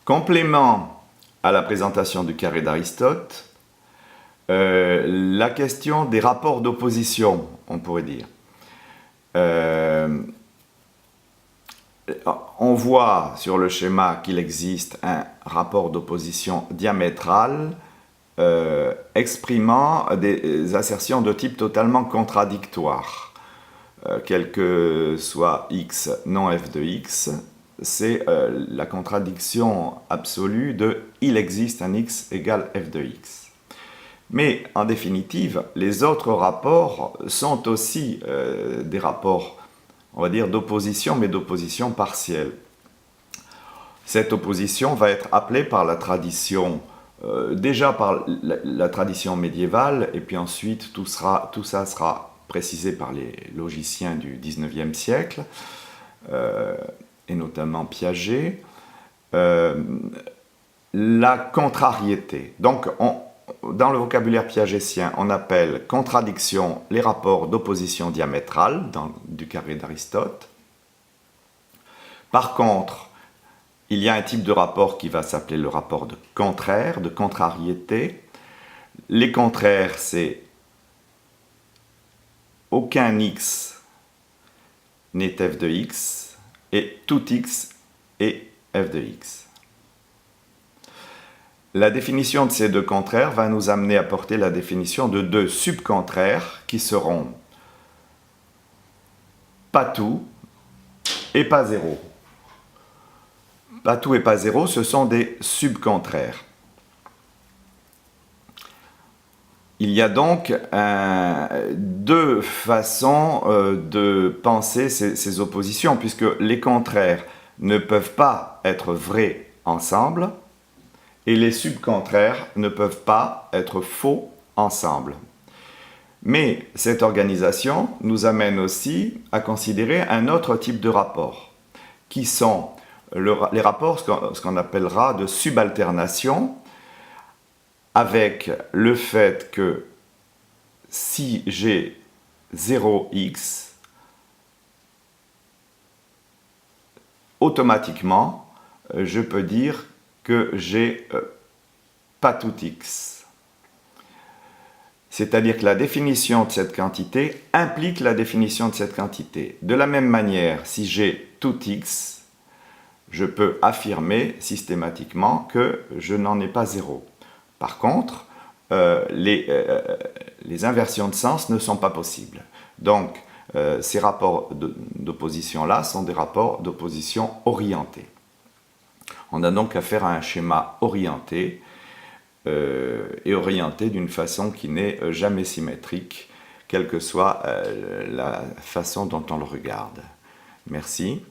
Complément à la présentation du carré d'Aristote, la question des rapports d'opposition, on pourrait dire. On voit sur le schéma qu'il existe un rapport d'opposition diamétral exprimant des assertions de type totalement contradictoire. Quel que soit x non f de x, c'est la contradiction absolue de « il existe un x égale f de x ». Mais en définitive, les autres rapports sont aussi des rapports, on va dire, d'opposition, mais d'opposition partielle. Cette opposition va être appelée par la tradition, déjà par la tradition médiévale, et puis ensuite tout ça sera précisé par les logiciens du XIXe siècle, et notamment Piaget, la contrariété. Donc, dans le vocabulaire piagétien, on appelle contradiction les rapports d'opposition diamétrale du carré d'Aristote. Par contre, il y a un type de rapport qui va s'appeler le rapport de contraire, de contrariété. Les contraires, c'est aucun x n'est f de x et tout x est f de x. La définition de ces deux contraires va nous amener à porter la définition de deux subcontraires qui seront pas tout et pas zéro. Pas tout et pas zéro, ce sont des subcontraires. Il y a donc deux façons de penser ces oppositions, puisque les contraires ne peuvent pas être vrais ensemble, et les subcontraires ne peuvent pas être faux ensemble. Mais cette organisation nous amène aussi à considérer un autre type de rapports, qui sont les rapports, ce qu'on appellera de subalternation, avec le fait que si j'ai 0x, automatiquement, je peux dire que j'ai pas tout x. C'est-à-dire que la définition de cette quantité implique la définition de cette quantité. De la même manière, si j'ai tout x, je peux affirmer systématiquement que je n'en ai pas zéro. Par contre, les inversions de sens ne sont pas possibles. Donc, ces rapports d'opposition-là sont des rapports d'opposition orientés. On a donc affaire à un schéma orienté, et orienté d'une façon qui n'est jamais symétrique, quelle que soit la façon dont on le regarde. Merci.